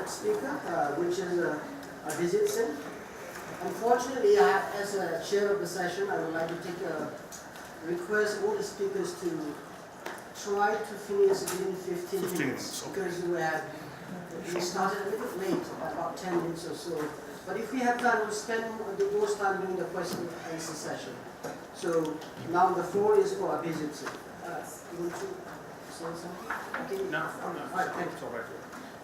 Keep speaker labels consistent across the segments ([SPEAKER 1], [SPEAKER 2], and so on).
[SPEAKER 1] next speaker, which is Abhijit Singh. Unfortunately, as a chair of the session, I would like to take a request all the speakers to try to finish within 15 minutes, because we started a little late, about 10 minutes or so. But if we have time, we'll spend the most time during the question and answer session. So now the floor is for Abhijit Singh. You want to say something?
[SPEAKER 2] No.
[SPEAKER 1] All right,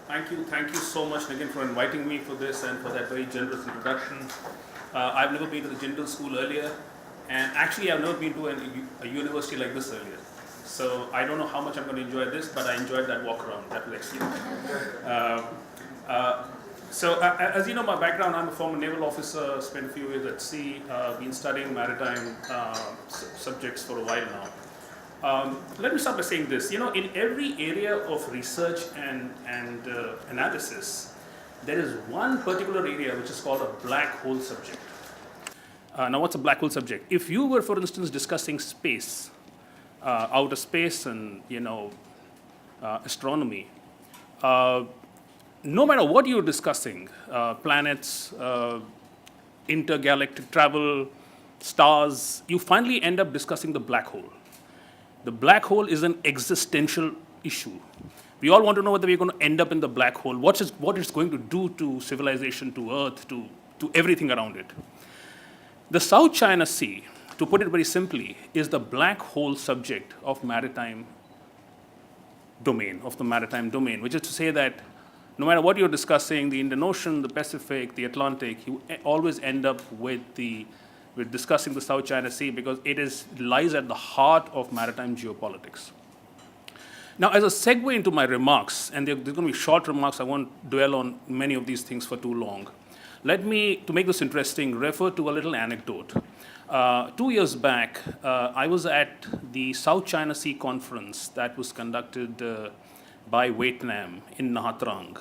[SPEAKER 1] thank you.
[SPEAKER 2] Thank you so much again for inviting me for this and for that very generous introduction. I've never been to the Jindal school earlier, and actually I've never been to a university like this earlier. So I don't know how much I'm going to enjoy this, but I enjoyed that walk around. That was excellent. As you know, my background, I'm a former naval officer, spent a few years at sea, been studying maritime subjects for a while now. Let me start by saying this. You know, in every area of research and analysis, there is one particular area which is called a black hole subject. Now, what's a black hole subject? If you were, for instance, discussing space, outer space and, astronomy, no matter what you're discussing, planets, intergalactic travel, stars, you finally end up discussing the black hole. The black hole is an existential issue. We all want to know whether we're going to end up in the black hole, what it's going to do to civilization, to Earth, to everything around it. The South China Sea, to put it very simply, is the black hole subject of the maritime domain, which is to say that no matter what you're discussing, the Indian Ocean, the Pacific, the Atlantic, you always end up with discussing the South China Sea, because it lies at the heart of maritime geopolitics. Now, as a segue into my remarks, and there's going to be short remarks, I won't dwell on many of these things for too long. Let me, to make this interesting, refer to a little anecdote. 2 years back, I was at the South China Sea conference that was conducted by Vietnam in Nha Trang.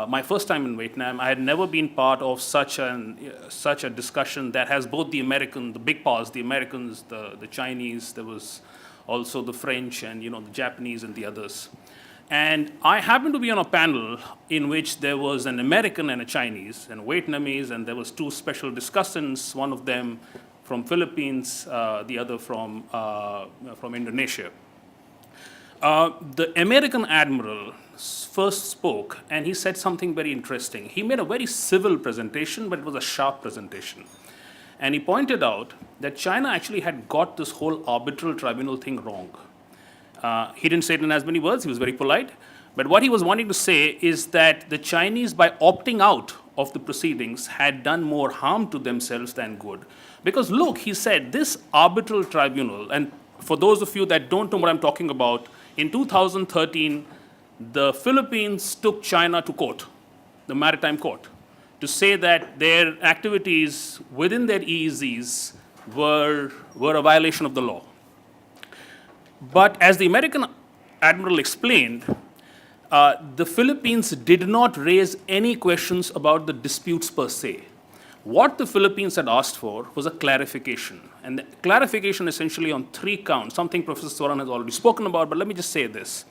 [SPEAKER 2] My first time in Vietnam. I had never been part of such a discussion that has both the big powers, the Americans, the Chinese. There was also the French and the Japanese and the others. And I happened to be on a panel in which there was an American and a Chinese and Vietnamese, and there was two special discussants, one of them from Philippines, the other from Indonesia. The American admiral first spoke, and he said something very interesting. He made a very civil presentation, but it was a sharp presentation. And he pointed out that China actually had got this whole arbitral tribunal thing wrong. He didn't say it in as many words, he was very polite. But what he was wanting to say is that the Chinese, by opting out of the proceedings, had done more harm to themselves than good. Because look, he said, this arbitral tribunal, and for those of you that don't know what I'm talking about, in 2013, the Philippines took China to court, the Maritime Court, to say that their activities within their EEZs were a violation of the law. But as the American admiral explained, the Philippines did not raise any questions about the disputes per se. What the Philippines had asked for was a clarification. And the clarification essentially on 3 counts, something Professor Soran has already spoken about, but let me just say this.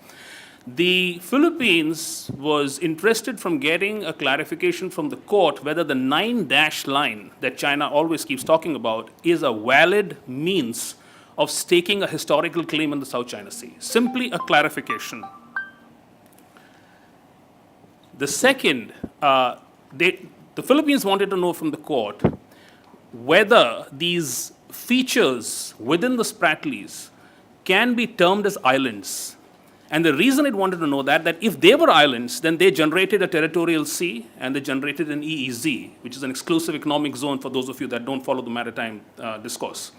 [SPEAKER 2] The Philippines was interested from getting a clarification from the court whether the 9-dash line that China always keeps talking about is a valid means of staking a historical claim in the South China Sea. Simply a clarification. The second, the Philippines wanted to know from the court whether these features within the Spratlys can be termed as islands. And the reason it wanted to know that if they were islands, then they generated a territorial sea and they generated an EEZ, which is an exclusive economic zone for those of you that don't follow the maritime discourse.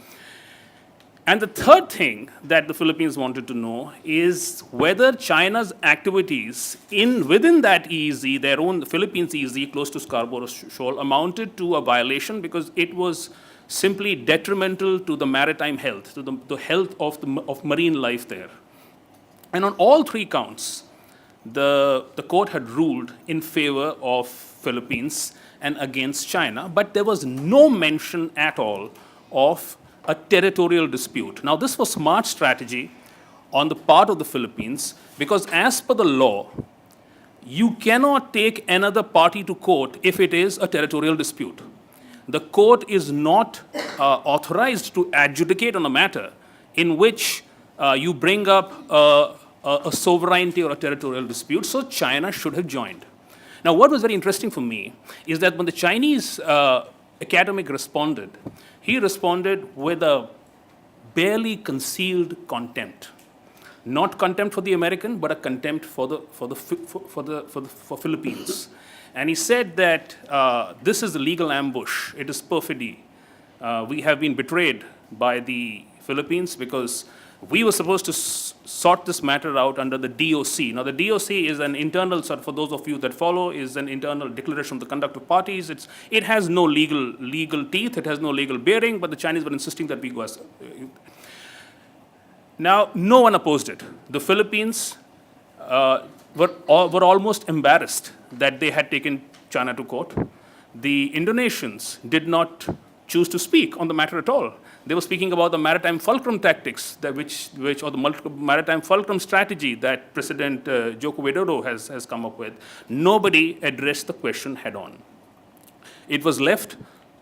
[SPEAKER 2] And the third thing that the Philippines wanted to know is whether China's activities within that EEZ, their own Philippines EEZ close to Scarborough Shoal, amounted to a violation because it was simply detrimental to the maritime health, to the health of marine life there. And on all 3 counts, the court had ruled in favor of Philippines and against China, but there was no mention at all of a territorial dispute. Now, this was smart strategy on the part of the Philippines because as per the law, You cannot take another party to court if it is a territorial dispute. The court is not authorized to adjudicate on a matter in which you bring up a sovereignty or a territorial dispute, so China should have joined. Now, what was very interesting for me is that when the Chinese academic responded, he responded with a barely concealed contempt. Not contempt for the American, but a contempt for Philippines. And he said that this is a legal ambush. It is perfidy. We have been betrayed by the Philippines because we were supposed to sort this matter out under the DOC. Now, the DOC is an internal, for those of you that follow, is an internal declaration of the conduct of parties. It has no legal teeth. It has no legal bearing, but the Chinese were insisting that we go as. Now, no one opposed it. The Philippines were almost embarrassed that they had taken China to court. The Indonesians did not choose to speak on the matter at all. They were speaking about the maritime fulcrum tactics, or the maritime fulcrum strategy that President Joko Widodo has come up with. Nobody addressed the question head on. It was left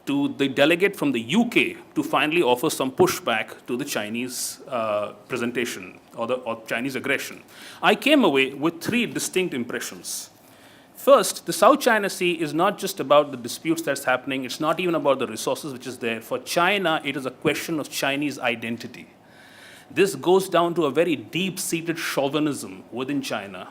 [SPEAKER 2] to the delegate from the UK to finally offer some pushback to the Chinese presentation or Chinese aggression. I came away with three distinct impressions. First, the South China Sea is not just about the disputes that's happening. It's not even about the resources which is there. For China, it is a question of Chinese identity. This goes down to a very deep-seated chauvinism within China.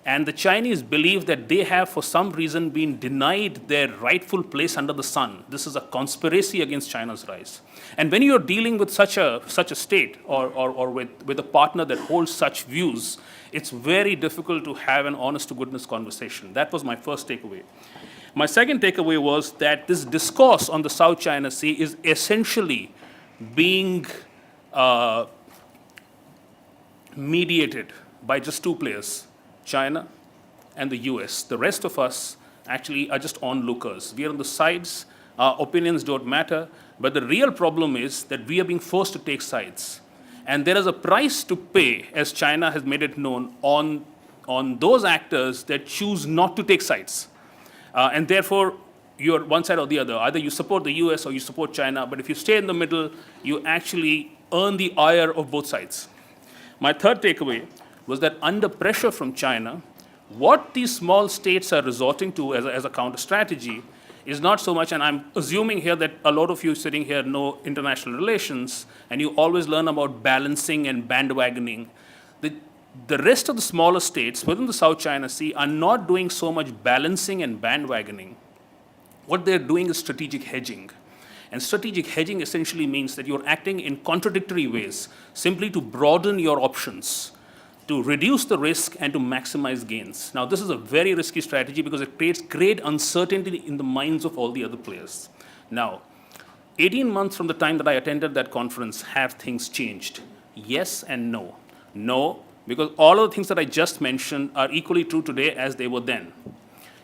[SPEAKER 2] And the Chinese believe that they have, for some reason, been denied their rightful place under the sun. This is a conspiracy against China's rise. And when you're dealing with such a state or with a partner that holds such views, it's very difficult to have an honest-to-goodness conversation. That was my first takeaway. My second takeaway was that this discourse on the South China Sea is essentially being mediated by just two players, China and the US. The rest of us actually are just onlookers. We are on the sides, our opinions don't matter, but the real problem is that we are being forced to take sides. And there is a price to pay, as China has made it known, on those actors that choose not to take sides. And therefore, you're one side or the other. Either you support the US or you support China, but if you stay in the middle, you actually earn the ire of both sides. My third takeaway was that under pressure from China, what these small states are resorting to as a counter strategy is not so much, and I'm assuming here that a lot of you sitting here know international relations, and you always learn about balancing and bandwagoning. The rest of the smaller states within the South China Sea are not doing so much balancing and bandwagoning. What they're doing is strategic hedging. And strategic hedging essentially means that you're acting in contradictory ways, simply to broaden your options, to reduce the risk and to maximize gains. Now, this is a very risky strategy because it creates great uncertainty in the minds of all the other players. Now, 18 months from the time that I attended that conference, have things changed? Yes and no. No, because all of the things that I just mentioned are equally true today as they were then.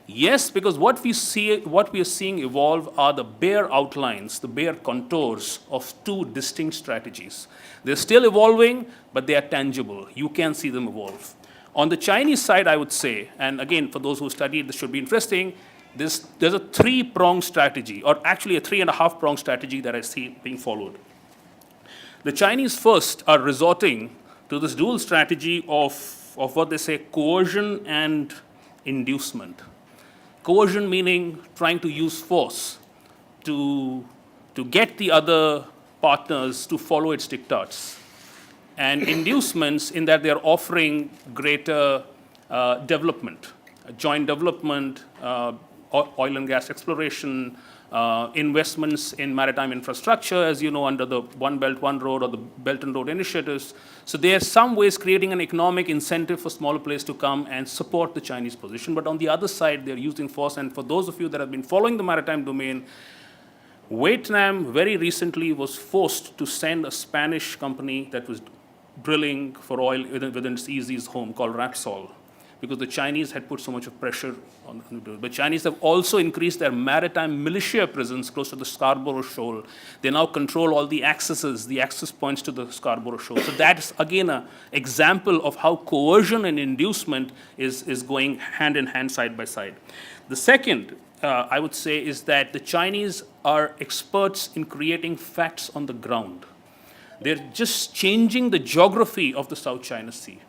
[SPEAKER 2] Yes, because what we are seeing evolve are the bare outlines, the bare contours of two distinct strategies. They're still evolving, but they are tangible. You can see them evolve. On the Chinese side, I would say, and again, for those who studied, this should be interesting, there's a three-pronged strategy, or actually a 3.5-pronged strategy that I see being followed. The Chinese first are resorting to this dual strategy of what they say coercion and inducement. Coercion meaning trying to use force to get the other partners to follow its diktats. And inducements in that they're offering greater development, joint development, oil and gas exploration, investments in maritime infrastructure, as you know, under the One Belt, One Road or the Belt and Road initiatives. So there are some ways creating an economic incentive for smaller players to come and support the Chinese position. But on the other side, they're using force. And for those of you that have been following the maritime domain, Vietnam very recently was forced to send a Spanish company that was drilling for oil within its easy home called Repsol. because the Chinese had put so much of pressure on the But Chinese have also increased their maritime militia presence close to the Scarborough Shoal. They now control all the access points to the Scarborough Shoal. So that's, again, an example of how coercion and inducement is going hand in hand, side by side. The second, I would say, is that the Chinese are experts in creating facts on the ground. They're just changing the geography of the South China Sea.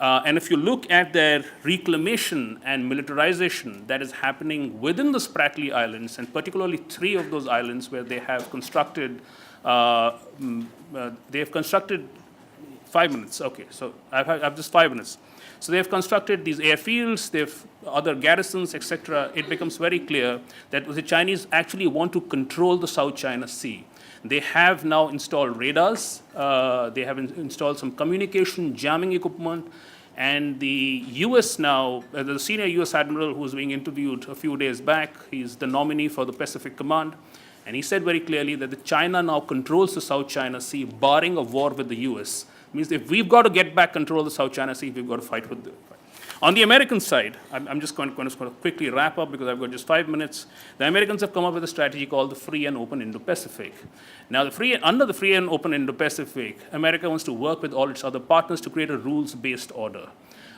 [SPEAKER 2] And if you look at their reclamation and militarization that is happening within the Spratly Islands, and particularly 3 of those islands where they have constructed 5 minutes. Okay, so I have just 5 minutes. So they have constructed these airfields, they have other garrisons, etc. It becomes very clear that the Chinese actually want to control the South China Sea. They have now installed radars, they have installed some communication jamming equipment, and the US now, the senior US admiral who was being interviewed a few days back, he's the nominee for the Pacific Command, and he said very clearly that China now controls the South China Sea, barring a war with the US. Means if we've got to get back control of the South China Sea, we've got to fight with them. On the American side, I'm just going to quickly wrap up because I've got just 5 minutes. The Americans have come up with a strategy called the Free and Open Indo-Pacific. Now, under the Free and Open Indo-Pacific, America wants to work with all its other partners to create a rules-based order.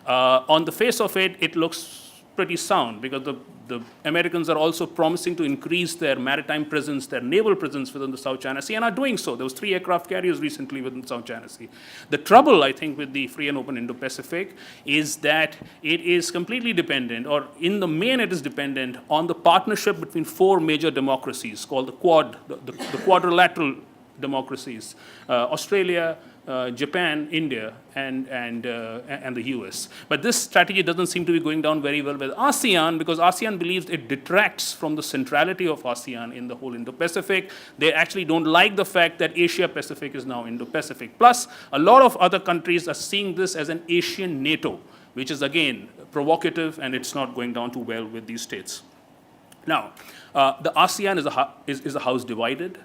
[SPEAKER 2] On the face of it, it looks pretty sound because the Americans are also promising to increase their maritime presence, their naval presence within the South China Sea, and are doing so. There was 3 aircraft carriers recently within the South China Sea. The trouble, I think, with the Free and Open Indo-Pacific is that it is completely dependent, or in the main it is dependent on the partnership between 4 major democracies called the Quad, the quadrilateral democracies, Australia, Japan, India, and the US. But this strategy doesn't seem to be going down very well with ASEAN because ASEAN believes it detracts from the centrality of ASEAN in the whole Indo-Pacific. They actually don't like the fact that Asia-Pacific is now Indo-Pacific. Plus, a lot of other countries are seeing this as an Asian NATO, which is, again, provocative, and it's not going down too well with these states. Now, the ASEAN is a house divided.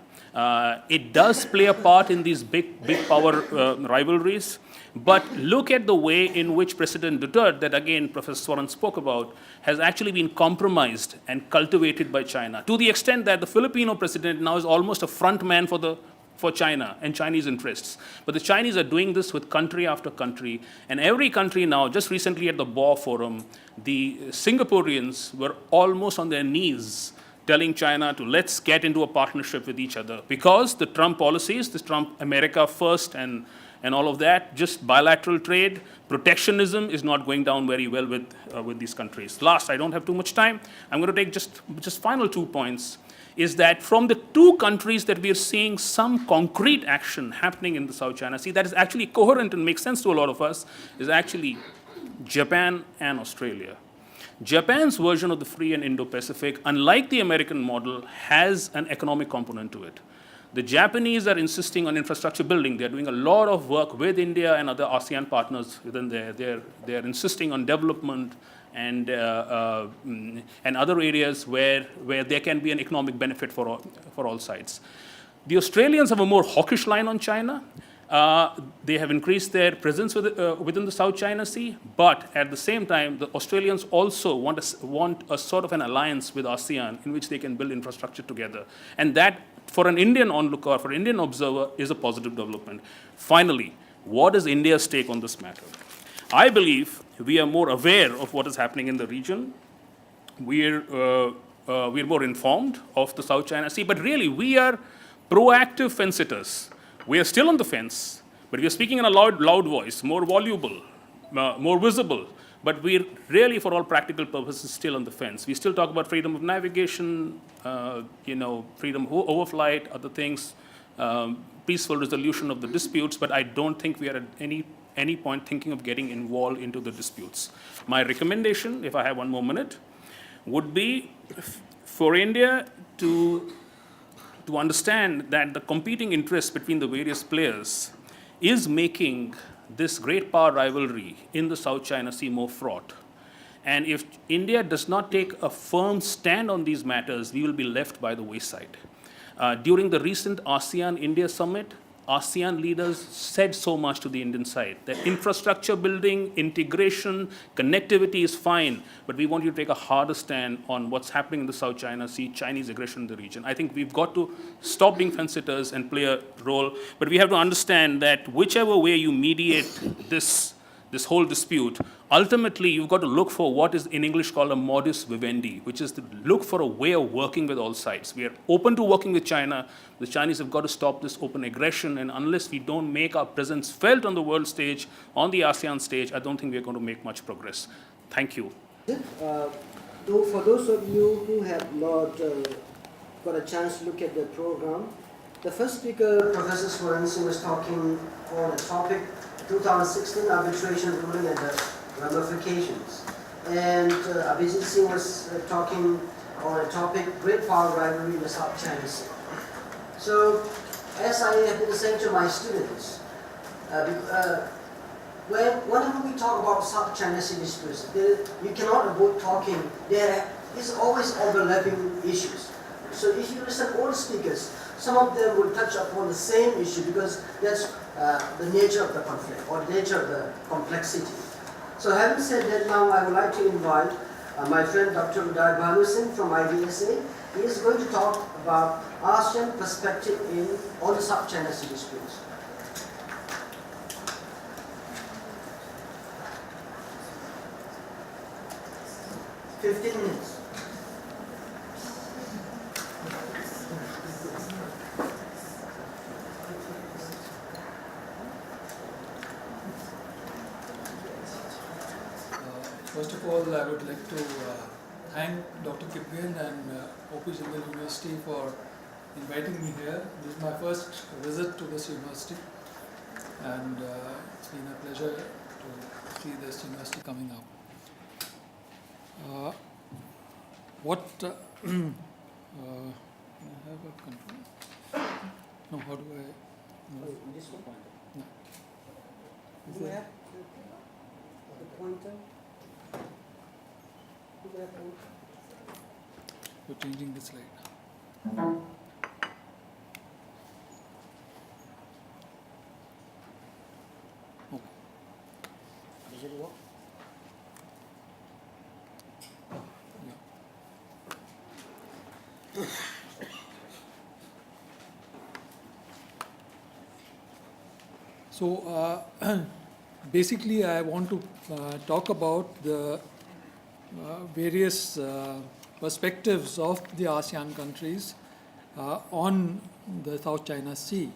[SPEAKER 2] It does play a part in these big power rivalries, but look at the way in which President Duterte, that again Professor Swaran spoke about, has actually been compromised and cultivated by China, to the extent that the Filipino president now is almost a front man for China and Chinese interests. But the Chinese are doing this with country after country, and every country now, just recently at the Boer Forum, the Singaporeans were almost on their knees telling China to let's get into a partnership with each other because the Trump policies, this Trump America first and all of that, just bilateral trade, protectionism is not going down very well with these countries. Last, I don't have too much time. I'm going to take just final 2 points, is that from the 2 countries that we are seeing some concrete action happening in the South China Sea that is actually coherent and makes sense to a lot of us is actually Japan and Australia. Japan's version of the Free and Indo-Pacific, unlike the American model, has an economic component to it. The Japanese are insisting on infrastructure building. They're doing a lot of work with India and other ASEAN partners within there. They're insisting on development and other areas where there can be an economic benefit for all sides. The Australians have a more hawkish line on China. They have increased their presence within the South China Sea, but at the same time, the Australians also want a sort of an alliance with ASEAN in which they can build infrastructure together. And that, for an Indian onlooker, for an Indian observer, is a positive development. Finally, what is India's take on this matter? I believe we are more aware of what is happening in the region. We're more informed of the South China Sea, but really we are proactive fence-sitters. We are still on the fence, but we are speaking in a loud voice, more voluble, more visible. But we're really, for all practical purposes, still on the fence. We still talk about freedom of navigation, freedom of overflight, other things, peaceful resolution of the disputes. But I don't think we are at any point thinking of getting involved into the disputes. My recommendation, if I have 1 more minute, would be for India to understand that the competing interests between the various players is making this great power rivalry in the South China Sea more fraught. And if India does not take a firm stand on these matters, we will be left by the wayside. During the recent ASEAN-India summit, ASEAN leaders said so much to the Indian side that infrastructure building, integration, connectivity is fine, but we want you to take a harder stand on what's happening in the South China Sea, Chinese aggression in the region. I think we've got to stop being fence-sitters and play a role, but we have to understand that whichever way you mediate this whole dispute, ultimately you've got to look for what is in English called a modus vivendi, which is to look for a way of working with all sides. We are open to working with China. The Chinese have got to stop this open aggression, and unless we don't make our presence felt on the world stage, on the ASEAN stage, I don't think we're going to make much progress. Thank you.
[SPEAKER 1] Though for those of you who have not got a chance to look at the program, the first speaker, Professor Swaransi, was talking on a topic 2016 arbitration ruling and the ramifications. And Abhijit Singh was talking on a topic, great power rivalry in the South China Sea. So, as I have been saying to my students, whenever we talk about South China Sea disputes, you cannot avoid talking, there is always overlapping issues. So if you listen to all speakers, some of them will touch upon the same issue because that's the nature of the conflict or the nature of the complexity. So having said that, now I would like to invite my friend Dr. Uday Bhanu Singh from IDSA. He is going to talk about ASEAN perspective on the South China Sea disputes. $15 minutes.
[SPEAKER 3] First of all, I would like to thank Dr. Kipgen and OP Jindal University for inviting me here. This is my first visit to this university, and it's been a pleasure to see this university coming up. I have a control? No, how do I? No.
[SPEAKER 1] This one?
[SPEAKER 3] No. Is
[SPEAKER 1] Do you
[SPEAKER 3] there-
[SPEAKER 1] have the pointer? Do you have pointer?
[SPEAKER 3] You're changing the slide. Okay.
[SPEAKER 1] Does it work?
[SPEAKER 3] Yeah. So basically I want to talk about the various perspectives of the ASEAN countries on the South China Sea.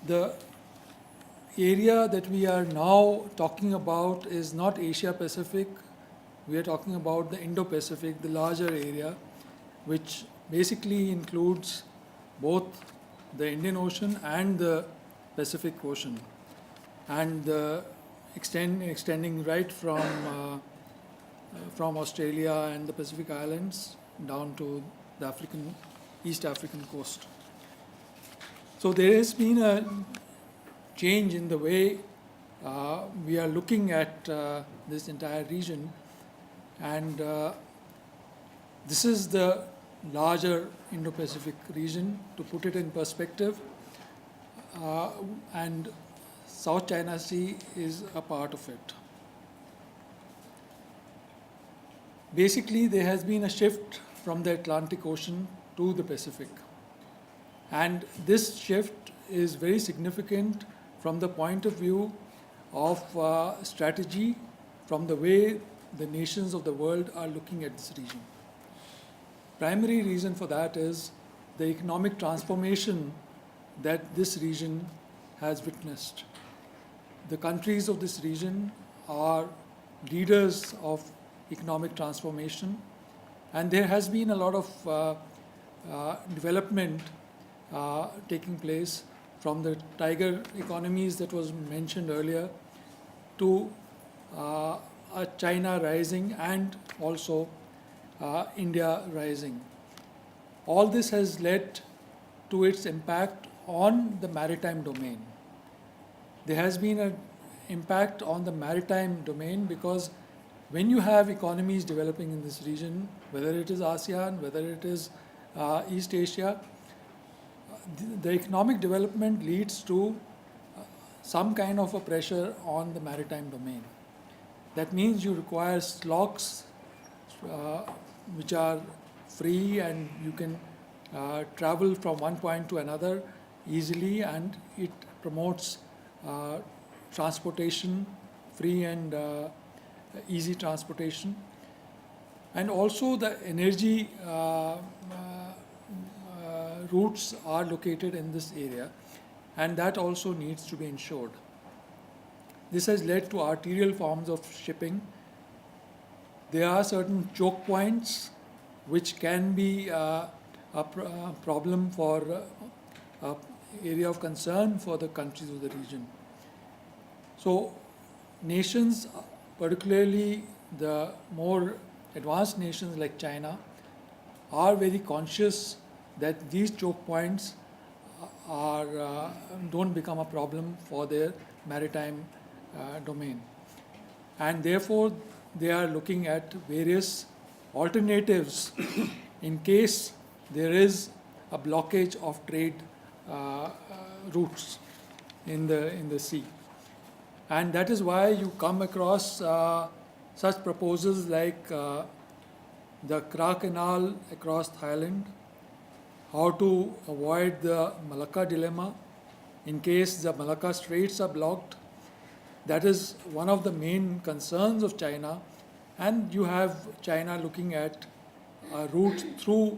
[SPEAKER 3] The area that we are now talking about is not Asia Pacific. We are talking about the Indo-Pacific, the larger area, which basically includes both the Indian Ocean and the Pacific Ocean, and extending right from Australia and the Pacific Islands down to the East African coast. So there has been a change in the way we are looking at this entire region, and this is the larger Indo-Pacific region, to put it in perspective, and South China Sea is a part of it. Basically, there has been a shift from the Atlantic Ocean to the Pacific, and this shift is very significant from the point of view of strategy, from the way the nations of the world are looking at this region. Primary reason for that is the economic transformation that this region has witnessed. The countries of this region are leaders of economic transformation, and there has been a lot of development taking place, from the tiger economies that was mentioned earlier to China rising, and also India rising. All this has led to its impact on the maritime domain. There has been an impact on the maritime domain because when you have economies developing in this region, whether it is ASEAN, whether it is East Asia, the economic development leads to some kind of a pressure on the maritime domain. That means you require slocks which are free and you can travel from one point to another easily, and it promotes transportation, free and easy transportation. And also the energy routes are located in this area, and that also needs to be ensured. This has led to arterial forms of shipping. There are certain choke points which can be a problem for area of concern for the countries of the region. So nations, particularly the more advanced nations like China, are very conscious that these choke points don't become a problem for their maritime domain. And therefore, they are looking at various alternatives in case there is a blockage of trade routes in the sea. And that is why you come across such proposals like the Kra Canal across Thailand, how to avoid the Malacca dilemma in case the Malacca Straits are blocked. That is one of the main concerns of China, and you have China looking at a route through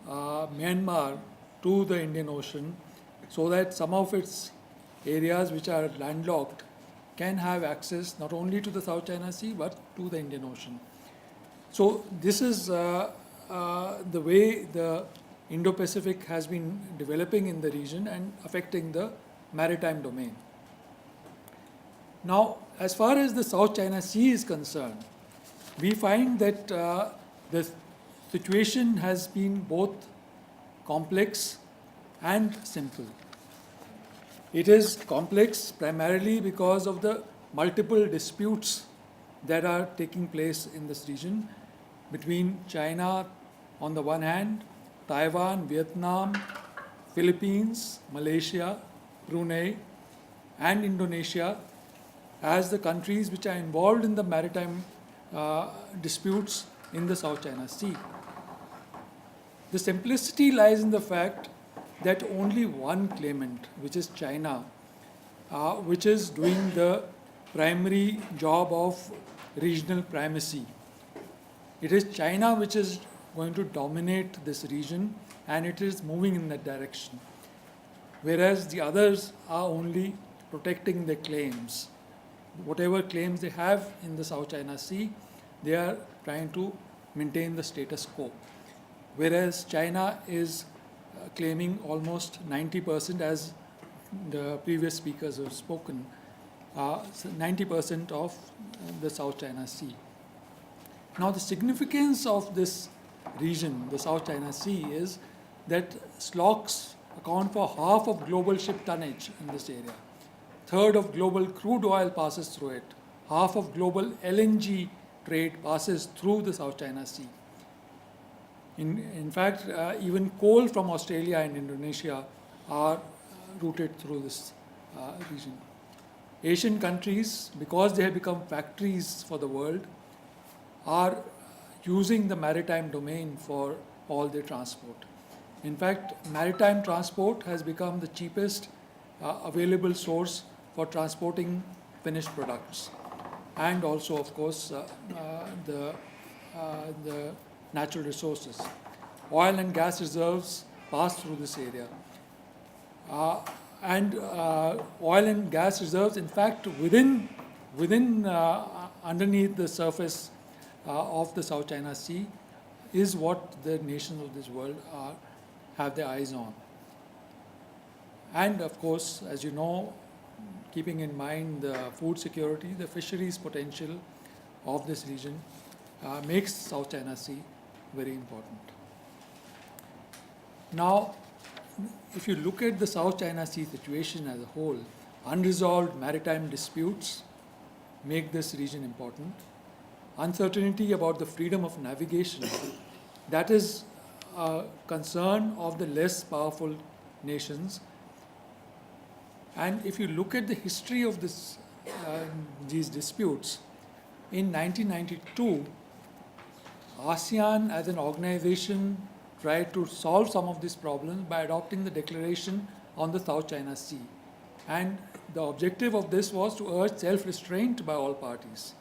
[SPEAKER 3] Myanmar to the Indian Ocean, so that some of its areas which are landlocked can have access not only to the South China Sea but to the Indian Ocean. So this is the way the Indo-Pacific has been developing in the region and affecting the maritime domain. Now, as far as the South China Sea is concerned, we find that the situation has been both complex and simple. It is complex primarily because of the multiple disputes that are taking place in this region between China on the one hand, Taiwan, Vietnam, Philippines, Malaysia, Brunei, and Indonesia as the countries which are involved in the maritime disputes in the South China Sea. The simplicity lies in the fact that only one claimant, which is China, which is doing the primary job of regional primacy. It is China which is going to dominate this region, and it is moving in that direction. Whereas the others are only protecting their claims. Whatever claims they have in the South China Sea, they are trying to maintain the status quo. Whereas China is claiming almost 90%, as the previous speakers have spoken, 90% of the South China Sea. Now, the significance of this region, the South China Sea, is that slocks account for half of global ship tonnage in this area. Third of global crude oil passes through it. Half of global LNG trade passes through the South China Sea. In fact, even coal from Australia and Indonesia are routed through this region. Asian countries, because they have become factories for the world, are using the maritime domain for all their transport. In fact, maritime transport has become the cheapest available source for transporting finished products, and also, of course, the natural resources. Oil and gas reserves pass through this area. And oil and gas reserves, in fact, underneath the surface of the South China Sea is what the nations of this world have their eyes on. And of course, as you know, keeping in mind the food security, the fisheries potential of this region makes South China Sea very important. Now, if you look at the South China Sea situation as a whole, unresolved maritime disputes make this region important. Uncertainty about the freedom of navigation, that is a concern of the less powerful nations. And if you look at the history of these disputes, in 1992, ASEAN as an organization tried to solve some of these problems by adopting the declaration on the South China Sea. And the objective of this was to urge self-restraint by all parties.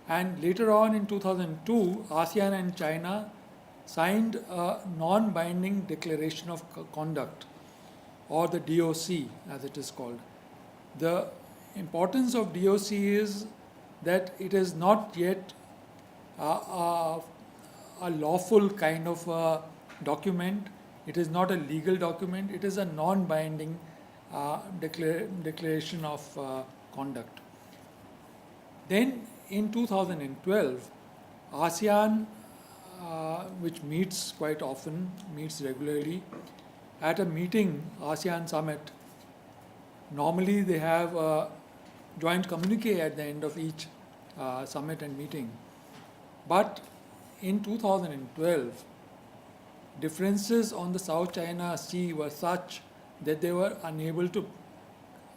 [SPEAKER 3] And later on in 2002, ASEAN and China signed a non-binding declaration of conduct, or the DOC as it is called. The importance of DOC is that it is not yet a lawful kind of a document. It is not a legal document. It is a non-binding declaration of conduct. Then in 2012, ASEAN, which meets quite often, meets regularly, at a meeting, ASEAN Summit, normally they have a joint communique at the end of each summit and meeting. But in 2012, differences on the South China Sea were such that they were unable to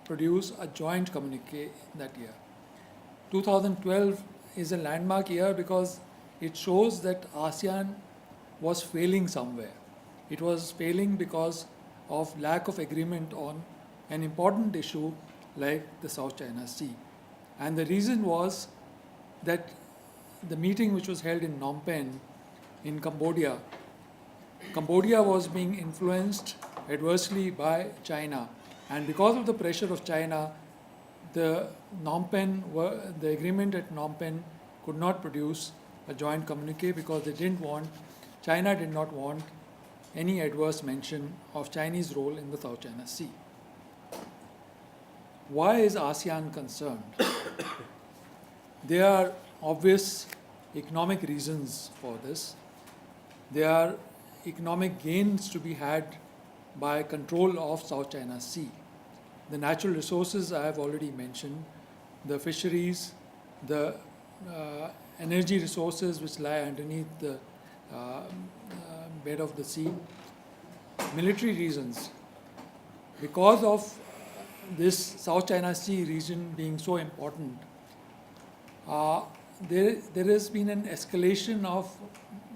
[SPEAKER 3] produce a joint communique that year. 2012 is a landmark year because it shows that ASEAN was failing somewhere. It was failing because of lack of agreement on an important issue like the South China Sea. And the reason was that the meeting which was held in Phnom Penh in Cambodia was being influenced adversely by China. And because of the pressure of China, the agreement at Phnom Penh could not produce a joint communique because China did not want any adverse mention of Chinese role in the South China Sea. Why is ASEAN concerned? There are obvious economic reasons for this. There are economic gains to be had by control of South China Sea. The natural resources I have already mentioned, the fisheries, the energy resources which lie underneath the bed of the sea, military reasons. Because of this South China Sea region being so important, there has been an escalation of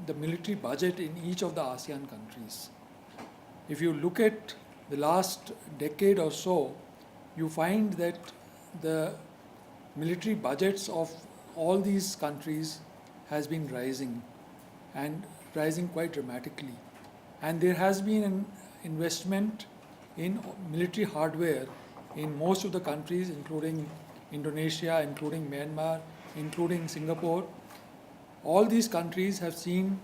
[SPEAKER 3] the military budget in each of the ASEAN countries. If you look at the last decade or so, you find that the military budgets of all these countries has been rising, and rising quite dramatically. And there has been an investment in military hardware in most of the countries, including Indonesia, including Myanmar, including Singapore. All these countries have seen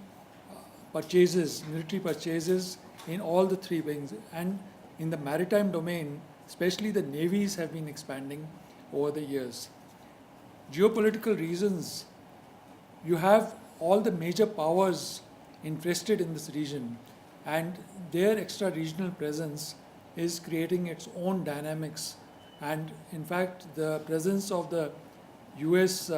[SPEAKER 3] military purchases in all the three wings. And in the maritime domain, especially the navies have been expanding over the years. Geopolitical reasons, you have all the major powers interested in this region, and their extra-regional presence is creating its own dynamics. And in fact, the presence of the US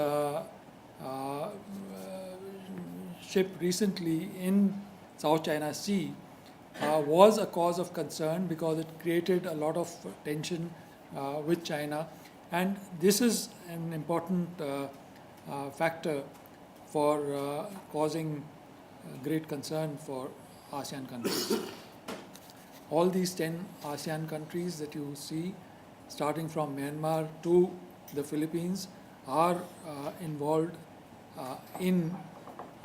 [SPEAKER 3] ship recently in South China Sea was a cause of concern because it created a lot of tension with China. And this is an important factor for causing great concern for ASEAN countries. All these 10 ASEAN countries that you see, starting from Myanmar to the Philippines, are involved in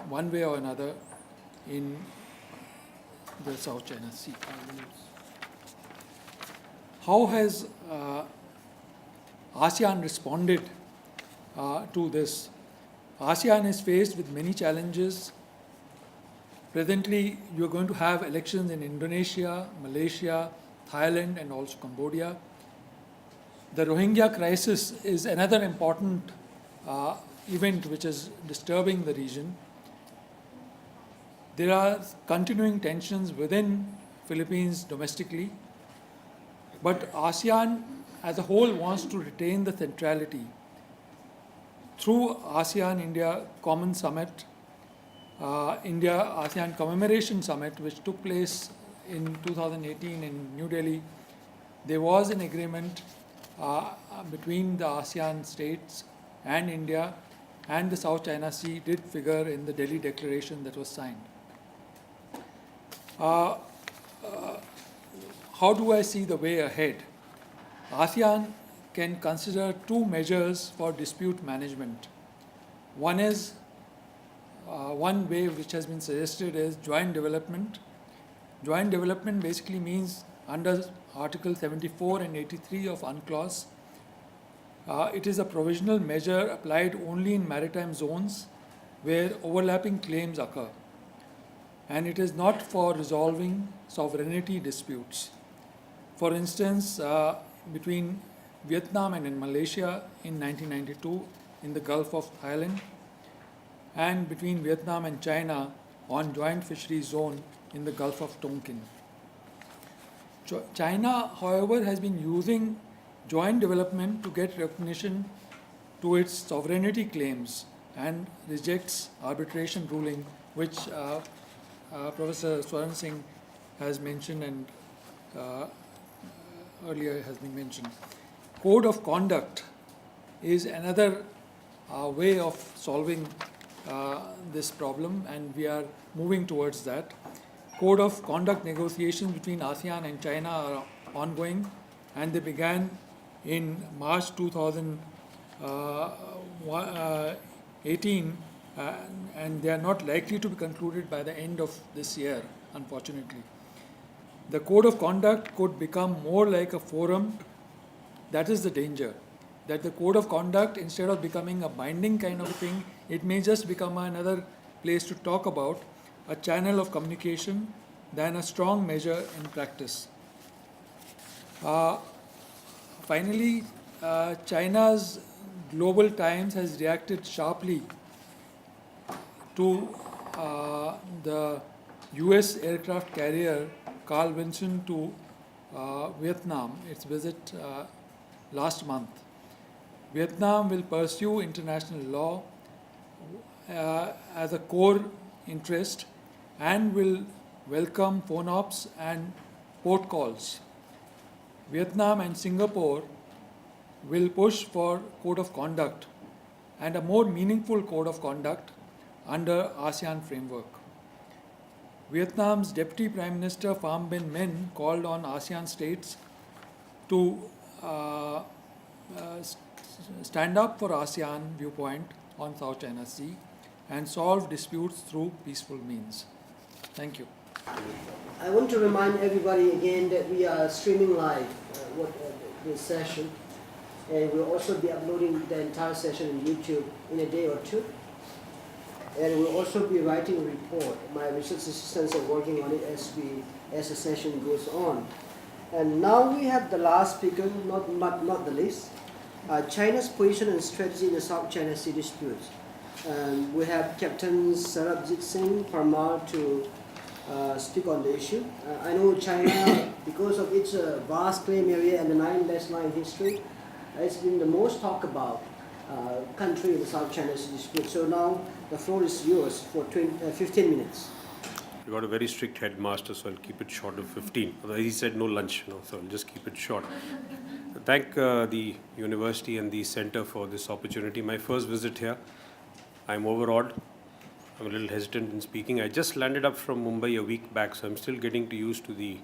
[SPEAKER 3] one way or another in the South China Sea. How has ASEAN responded to this? ASEAN is faced with many challenges. Presently, you are going to have elections in Indonesia, Malaysia, Thailand, and also Cambodia. The Rohingya crisis is another important event which is disturbing the region. There are continuing tensions within Philippines domestically, but ASEAN as a whole wants to retain the centrality. Through ASEAN-India Common Summit, India-ASEAN Commemoration Summit, which took place in 2018 in New Delhi, there was an agreement between the ASEAN states and India, and the South China Sea did figure in the Delhi Declaration that was signed. How do I see the way ahead? ASEAN can consider two measures for dispute management. One is, one way which has been suggested is joint development. Joint development basically means under Article 74 and 83 of UNCLOS, it is a provisional measure applied only in maritime zones where overlapping claims occur. And it is not for resolving sovereignty disputes. For instance, between Vietnam and Malaysia in 1992 in the Gulf of Thailand, and between Vietnam and China on joint fisheries zone in the Gulf of Tonkin. China, however, has been using joint development to get recognition to its sovereignty claims and rejects arbitration ruling, which Professor Swaran Singh has mentioned and earlier has been mentioned. Code of conduct is another way of solving this problem, and we are moving towards that. Code of conduct negotiations between ASEAN and China are ongoing, and they began in March 2018, and they are not likely to be concluded by the end of this year, unfortunately. The code of conduct could become more like a forum. That is the danger, that the code of conduct, instead of becoming a binding kind of thing, it may just become another place to talk about, a channel of communication, than a strong measure in practice. Finally, China's Global Times has reacted sharply to the US aircraft carrier Carl Vinson to Vietnam, its visit last month. Vietnam will pursue international law as a core interest and will welcome phone ops and port calls. Vietnam and Singapore will push for code of conduct and a more meaningful code of conduct under ASEAN framework. Vietnam's Deputy Prime Minister Pham Binh Minh called on ASEAN states to stand up for ASEAN viewpoint on South China Sea and solve disputes through peaceful means. Thank you.
[SPEAKER 1] I want to remind everybody again that we are streaming live this session, and we'll also be uploading the entire session on YouTube in a day or two. And we'll also be writing a report. My research assistants are working on it as the session goes on. And now we have the last speaker, not the least, China's position and strategy in the South China Sea disputes. We have Captain Sarabjit Singh Parmar to speak on the issue. I know China, because of its vast claim area and the 9 baseline history, it's been the most talked about country in the South China Sea dispute. So now the floor is yours for 15 minutes.
[SPEAKER 4] We got a very strict headmaster, so I'll keep it short of 15. Although he said no lunch, so I'll just keep it short. Thank the university and the center for this opportunity. My first visit here, I'm overawed. I'm a little hesitant in speaking. I just landed up from Mumbai a week back, so I'm still getting used to the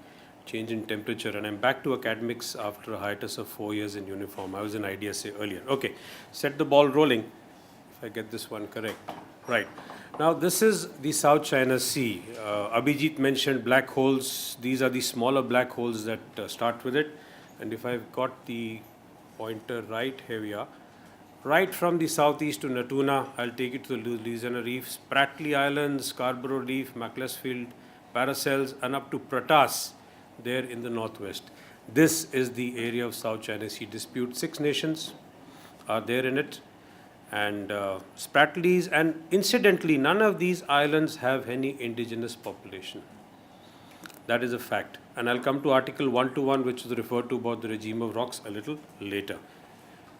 [SPEAKER 4] change in temperature, and I'm back to academics after a hiatus of 4 years in uniform. I was in IDSA earlier. Okay, set the ball rolling, if I get this one correct. Right. Now, this is the South China Sea. Abhijit mentioned black holes. These are the smaller black holes that start with it. And if I've got the pointer right, here we are. Right from the southeast to Natuna, I'll take it to the Louisiana Reefs, Spratly Islands, Scarborough Reef, Macclesfield, Paracels, and up to Pratas, there in the northwest. This is the area of South China Sea dispute. 6 nations are there in it. And Spratlys, and incidentally, none of these islands have any indigenous population. That is a fact. And I'll come to Article 121, which is referred to about the regime of rocks a little later.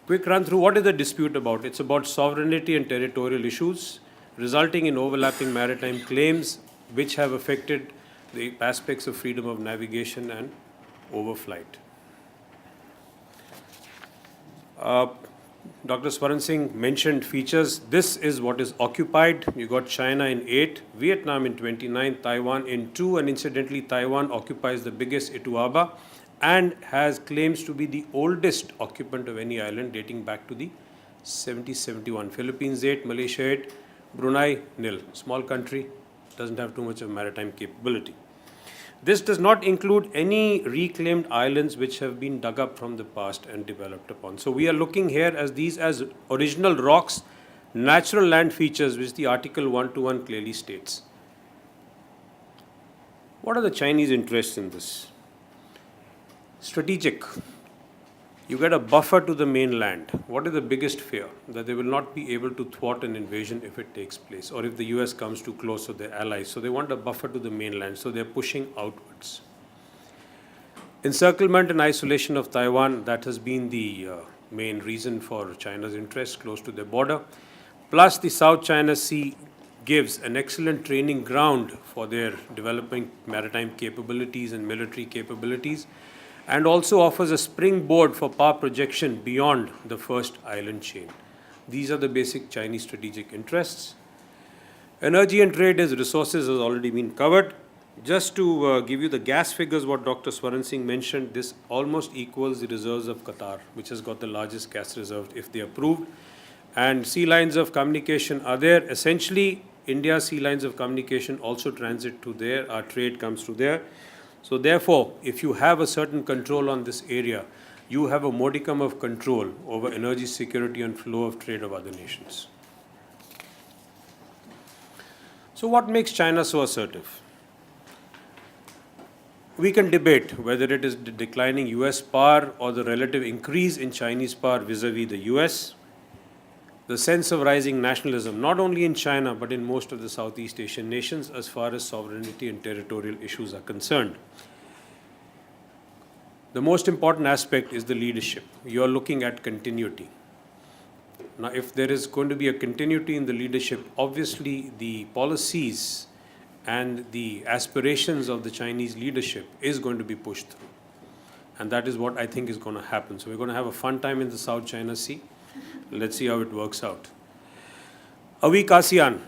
[SPEAKER 4] Quick run through, what is the dispute about? It's about sovereignty and territorial issues, resulting in overlapping maritime claims, which have affected the aspects of freedom of navigation and overflight. Dr. Swaran Singh mentioned features. This is what is occupied. You got China in 8, Vietnam in 29, Taiwan in 2, and incidentally, Taiwan occupies the biggest Ituaba and has claims to be the oldest occupant of any island dating back to the 70-71. Philippines 8, Malaysia 8, Brunei nil. Small country, doesn't have too much of maritime capability. This does not include any reclaimed islands which have been dug up from the past and developed upon. So we are looking here as these as original rocks, natural land features which the Article 121 clearly states. What are the Chinese interests in this? Strategic. You get a buffer to the mainland. What is the biggest fear? That they will not be able to thwart an invasion if it takes place, or if the US comes too close to their allies. So they want a buffer to the mainland, so they're pushing outwards. Encirclement and isolation of Taiwan, that has been the main reason for China's interest close to their border. Plus the South China Sea gives an excellent training ground for their developing maritime capabilities and military capabilities, and also offers a springboard for power projection beyond the first island chain. These are the basic Chinese strategic interests. Energy and trade as resources has already been covered. Just to give you the gas figures, what Dr. Swaran Singh mentioned, this almost equals the reserves of Qatar, which has got the largest gas reserve if they are approved. And sea lines of communication are there. Essentially, India's sea lines of communication also transit to there, our trade comes through there. So therefore, if you have a certain control on this area, you have a modicum of control over energy security and flow of trade of other nations. So what makes China so assertive? We can debate whether it is the declining US power or the relative increase in Chinese power vis-a-vis the US. The sense of rising nationalism, not only in China, but in most of the Southeast Asian nations as far as sovereignty and territorial issues are concerned. The most important aspect is the leadership. You are looking at continuity. Now, if there is going to be a continuity in the leadership, obviously the policies and the aspirations of the Chinese leadership is going to be pushed through. And that is what I think is going to happen. So we're going to have a fun time in the South China Sea. Let's see how it works out. A weak ASEAN.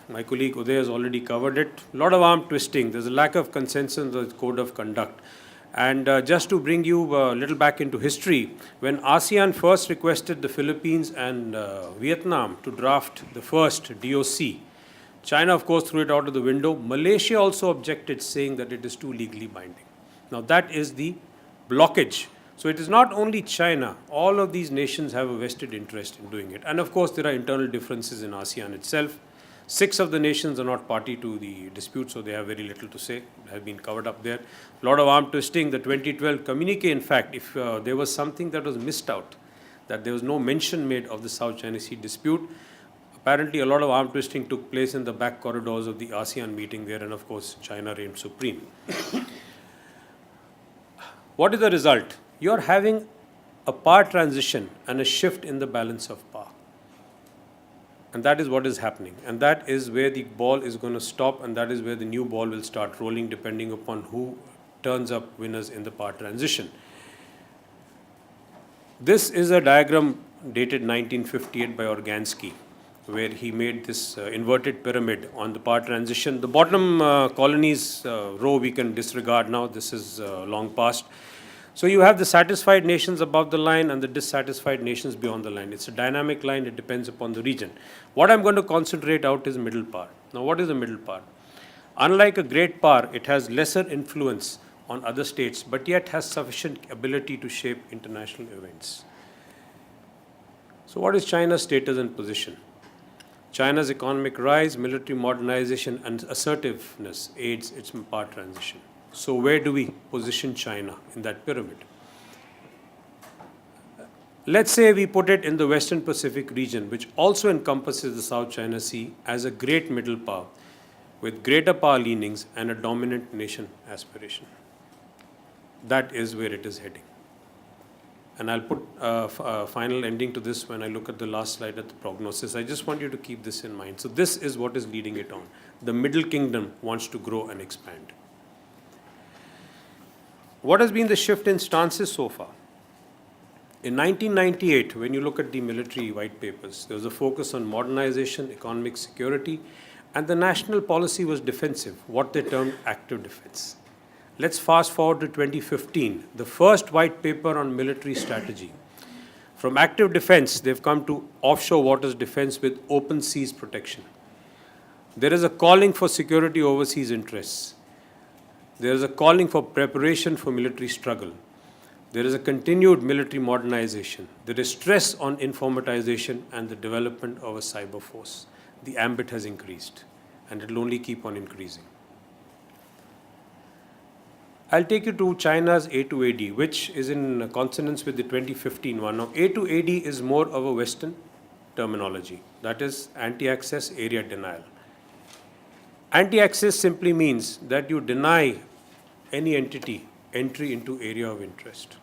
[SPEAKER 4] My colleague Uday has already covered it. A lot of arm twisting. There's a lack of consensus in the code of conduct. And just to bring you a little back into history, when ASEAN first requested the Philippines and Vietnam to draft the first DOC, China, of course, threw it out of the window. Malaysia also objected, saying that it is too legally binding. Now, that is the blockage. So it is not only China, all of these nations have a vested interest in doing it. And of course, there are internal differences in ASEAN itself. 6 of the nations are not party to the dispute, so they have very little to say. It has been covered up there. A lot of arm twisting. The 2012 communique, in fact, if there was something that was missed out, that there was no mention made of the South China Sea dispute, apparently a lot of arm twisting took place in the back corridors of the ASEAN meeting there, and of course, China reigned supreme. What is the result? You're having a power transition and a shift in the balance of power. And that is what is happening. And that is where the ball is going to stop, and that is where the new ball will start rolling depending upon who turns up winners in the power transition. This is a diagram dated 1958 by Organsky, where he made this inverted pyramid on the power transition. The bottom colonies row we can disregard now. This is long past. So you have the satisfied nations above the line and the dissatisfied nations beyond the line. It's a dynamic line. It depends upon the region. What I'm going to concentrate out is middle power. Now, what is the middle power? Unlike a great power, it has lesser influence on other states, but yet has sufficient ability to shape international events. So what is China's status and position? China's economic rise, military modernization, and assertiveness aids its power transition. So where do we position China in that pyramid? Let's say we put it in the Western Pacific region, which also encompasses the South China Sea, as a great middle power with greater power leanings and a dominant nation aspiration. That is where it is heading. And I'll put a final ending to this when I look at the last slide at the prognosis. I just want you to keep this in mind. So this is what is leading it on. The Middle Kingdom wants to grow and expand. What has been the shift in stances so far? In 1998, when you look at the military white papers, there was a focus on modernization, economic security, and the national policy was defensive, what they termed active defense. Let's fast forward to 2015, the first white paper on military strategy. From active defense, they've come to offshore waters defense with open seas protection. There is a calling for security overseas interests. There is a calling for preparation for military struggle. There is a continued military modernization. There is stress on informatization and the development of a cyber force. The ambit has increased, and it will only keep on increasing. I'll take you to China's A2AD, which is in consonance with the 2015 one. Now, A2AD is more of a Western terminology, that is anti-access area denial. Anti-access simply means that you deny any entity entry into area of interest.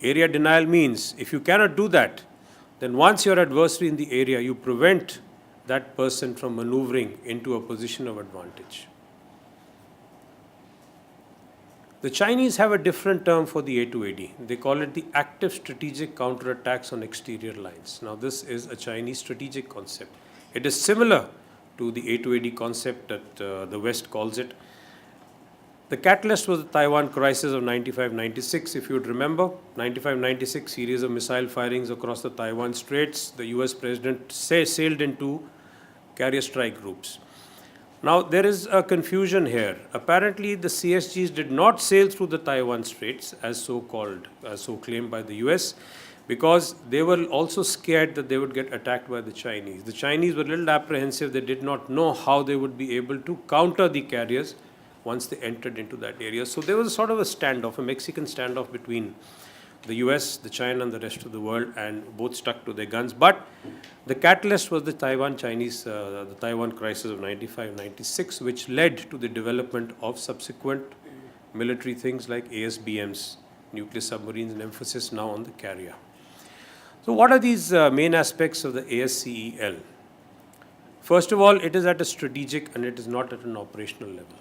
[SPEAKER 4] Area denial means if you cannot do that, then once your adversary in the area, you prevent that person from maneuvering into a position of advantage. The Chinese have a different term for the A2AD. They call it the active strategic counterattacks on exterior lines. Now, this is a Chinese strategic concept. It is similar to the A2AD concept that the West calls it. The catalyst was the Taiwan crisis of 95-96. If you would remember, 95-96 series of missile firings across the Taiwan Straits. The US president sailed into carrier strike groups. Now, there is a confusion here. Apparently, the CSGs did not sail through the Taiwan Straits, as so claimed by the US, because they were also scared that they would get attacked by the Chinese. The Chinese were a little apprehensive. They did not know how they would be able to counter the carriers once they entered into that area. So there was a sort of a standoff, a Mexican standoff between the US, the China, and the rest of the world, and both stuck to their guns. But the catalyst was the Taiwan crisis of 95-96, which led to the development of subsequent military things like ASBMs, nuclear submarines, and emphasis now on the carrier. So what are these main aspects of the ASCEL? First of all, it is at a strategic and it is not at an operational level.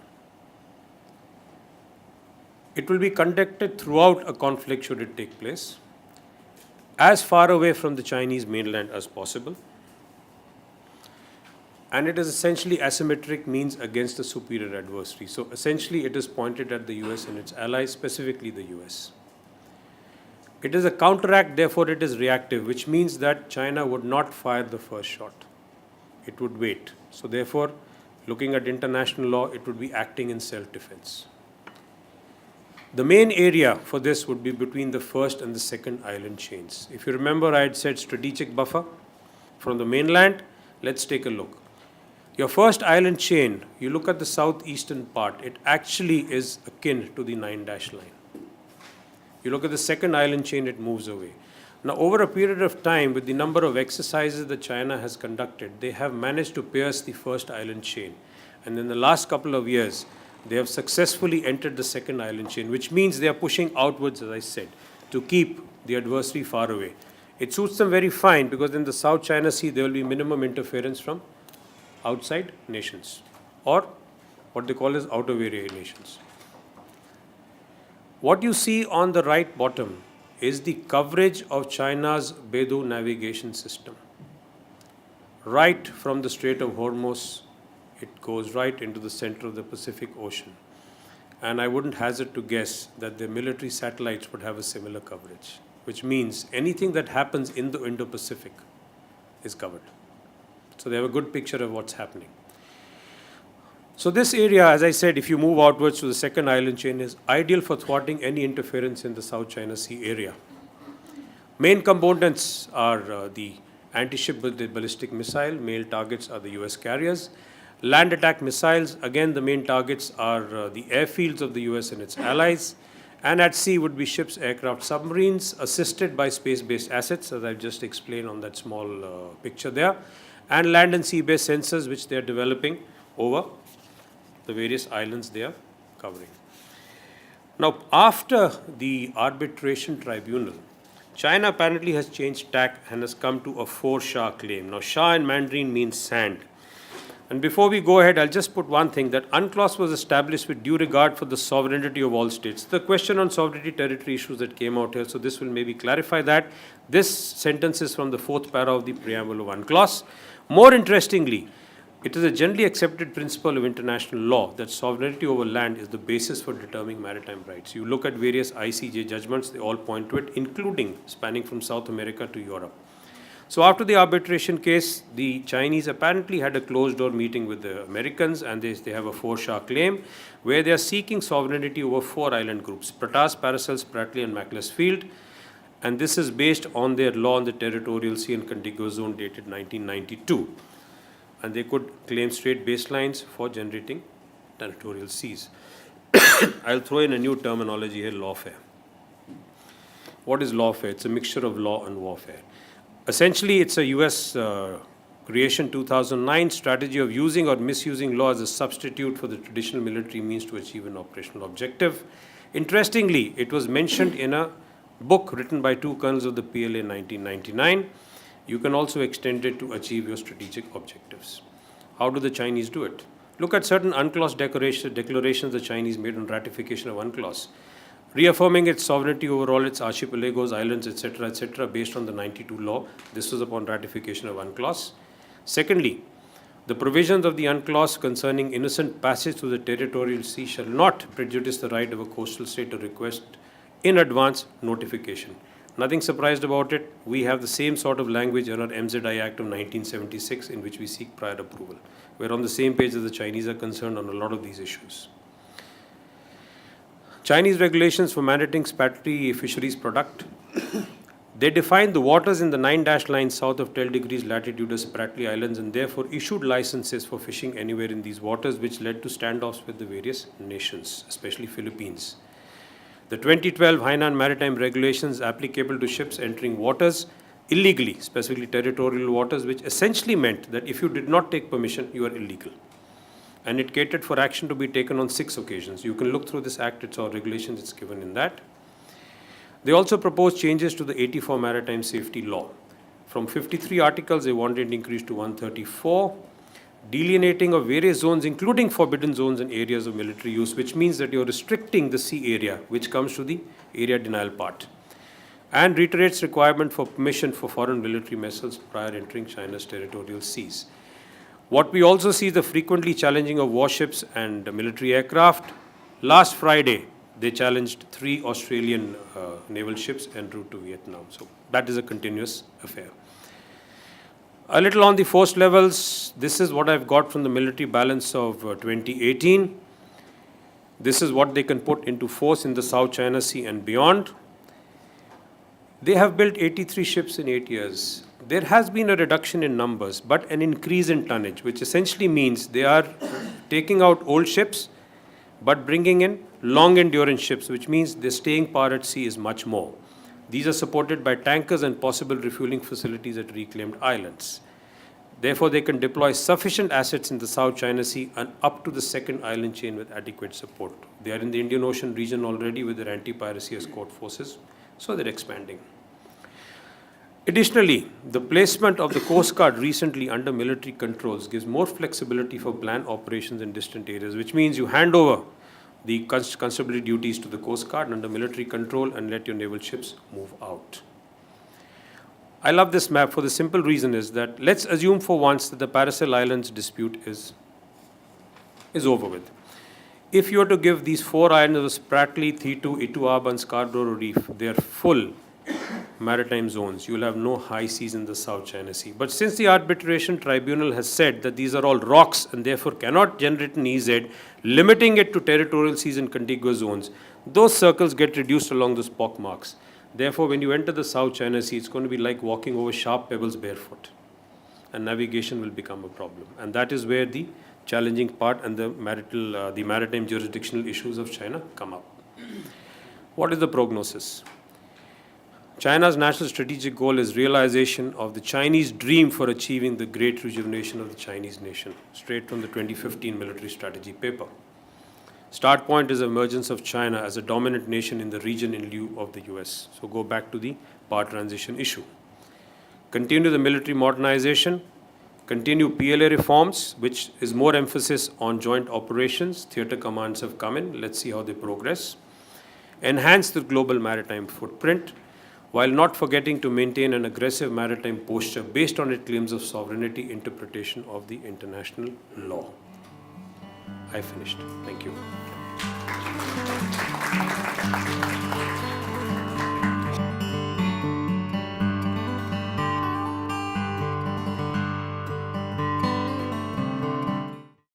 [SPEAKER 4] It will be conducted throughout a conflict should it take place, as far away from the Chinese mainland as possible. And it is essentially asymmetric means against a superior adversary. So essentially it is pointed at the US and its allies, specifically the US. It is a counteract, therefore it is reactive, which means that China would not fire the first shot. It would wait. So therefore, looking at international law, it would be acting in self-defense. The main area for this would be between the first and the second island chains. If you remember, I had said strategic buffer from the mainland. Let's take a look. Your first island chain, you look at the southeastern part, it actually is akin to the 9-dash line. You look at the second island chain, it moves away. Now, over a period of time, with the number of exercises that China has conducted, they have managed to pierce the first island chain. And in the last couple of years, they have successfully entered the second island chain, which means they are pushing outwards, as I said, to keep the adversary far away. It suits them very fine because in the South China Sea, there will be minimum interference from outside nations, or what they call as out of area nations. What you see on the right bottom is the coverage of China's Beidou navigation system. Right from the Strait of Hormuz, it goes right into the center of the Pacific Ocean. And I wouldn't hazard to guess that their military satellites would have a similar coverage, which means anything that happens in the Indo-Pacific is covered. So they have a good picture of what's happening. So this area, as I said, if you move outwards to the second island chain, is ideal for thwarting any interference in the South China Sea area. Main components are the anti-ship ballistic missile. Main targets are the US carriers. Land attack missiles, again the main targets are the airfields of the US and its allies. And at sea would be ships, aircraft, submarines, assisted by space-based assets, as I've just explained on that small picture there. And land and sea-based sensors, which they are developing over the various islands they are covering. Now, after the arbitration tribunal, China apparently has changed tack and has come to a 4 Sha claim. Now, Sha in Mandarin means sand. And before we go ahead, I'll just put one thing, that UNCLOS was established with due regard for the sovereignty of all states. The question on sovereignty territory issues that came out here, so this will maybe clarify that. This sentence is from the 4th para of the preamble of UNCLOS. More interestingly, it is a generally accepted principle of international law that sovereignty over land is the basis for determining maritime rights. You look at various ICJ judgments, they all point to it, including spanning from South America to Europe. So after the arbitration case, the Chinese apparently had a closed-door meeting with the Americans, and they have a four-sha claim where they are seeking sovereignty over 4 island groups, Pratas, Paracels, Spratly, and Macclesfield. And this is based on their law on the territorial sea and contiguous zone dated 1992. And they could claim straight baselines for generating territorial seas. I'll throw in a new terminology here, lawfare. What is lawfare? It's a mixture of law and warfare. Essentially, it's a US creation 2009 strategy of using or misusing law as a substitute for the traditional military means to achieve an operational objective. Interestingly, it was mentioned in a book written by 2 colonels of the PLA in 1999. You can also extend it to achieve your strategic objectives. How do the Chinese do it? Look at certain UNCLOS declarations the Chinese made on ratification of UNCLOS, reaffirming its sovereignty over all its archipelagos, islands, etc., based on the 92 law. This was upon ratification of UNCLOS. Secondly, the provisions of the UNCLOS concerning innocent passage through the territorial sea shall not prejudice the right of a coastal state to request in advance notification. Nothing surprised about it. We have the same sort of language in our MZI Act of 1976, in which we seek prior approval. We're on the same page as the Chinese are concerned on a lot of these issues. Chinese regulations for mandating spatry fisheries product. They defined the waters in the 9-dash line south of 12 degrees latitude as Spratly Islands, and therefore issued licenses for fishing anywhere in these waters, which led to standoffs with the various nations, especially Philippines. The 2012 Hainan Maritime regulations applicable to ships entering waters illegally, specifically territorial waters, which essentially meant that if you did not take permission, you are illegal. And it catered for action to be taken on 6 occasions. You can look through this act, it's our regulations, it's given in that. They also proposed changes to the 84 Maritime Safety Law. From 53 articles, they wanted it increased to 134, delineating of various zones, including forbidden zones and areas of military use, which means that you're restricting the sea area, which comes to the area denial part, and reiterates requirement for permission for foreign military vessels prior entering China's territorial seas. What we also see is the frequently challenging of warships and military aircraft. Last Friday, they challenged 3 Australian naval ships en route to Vietnam. So that is a continuous affair. A little on the force levels. This is what I've got from the military balance of 2018. This is what they can put into force in the South China Sea and beyond. They have built 83 ships in 8 years. There has been a reduction in numbers, but an increase in tonnage, which essentially means they are taking out old ships, but bringing in long endurance ships, which means the staying power at sea is much more. These are supported by tankers and possible refueling facilities at reclaimed islands. Therefore, they can deploy sufficient assets in the South China Sea and up to the second island chain with adequate support. They are in the Indian Ocean region already with their anti-piracy escort forces, so they're expanding. Additionally, the placement of the Coast Guard recently under military controls gives more flexibility for planned operations in distant areas, which means you hand over the constabulary duties to the Coast Guard under military control and let your naval ships move out. I love this map for the simple reason is that let's assume for once that the Paracel Islands dispute is over with. If you were to give these 4 islands of Spratly, Thitu, Ituaba, and Scarborough Reef their full maritime zones, you will have no high seas in the South China Sea. But since the arbitration tribunal has said that these are all rocks and therefore cannot generate an EZ, limiting it to territorial seas and contiguous zones, those circles get reduced along those pock marks. Therefore, when you enter the South China Sea, it's going to be like walking over sharp pebbles barefoot, and navigation will become a problem. And that is where the challenging part and the maritime jurisdictional issues of China come up. What is the prognosis? China's national strategic goal is realization of the Chinese dream for achieving the great rejuvenation of the Chinese nation, straight from the 2015 military strategy paper. Start point is emergence of China as a dominant nation in the region in lieu of the US. So go back to the power transition issue. Continue the military modernization, Continue PLA reforms, which is more emphasis on joint operations. Theatre commands have come in. Let's see how they progress. Enhance the global maritime footprint, while not forgetting to maintain an aggressive maritime posture based on its claims of sovereignty, interpretation of the international law. I finished. Thank you.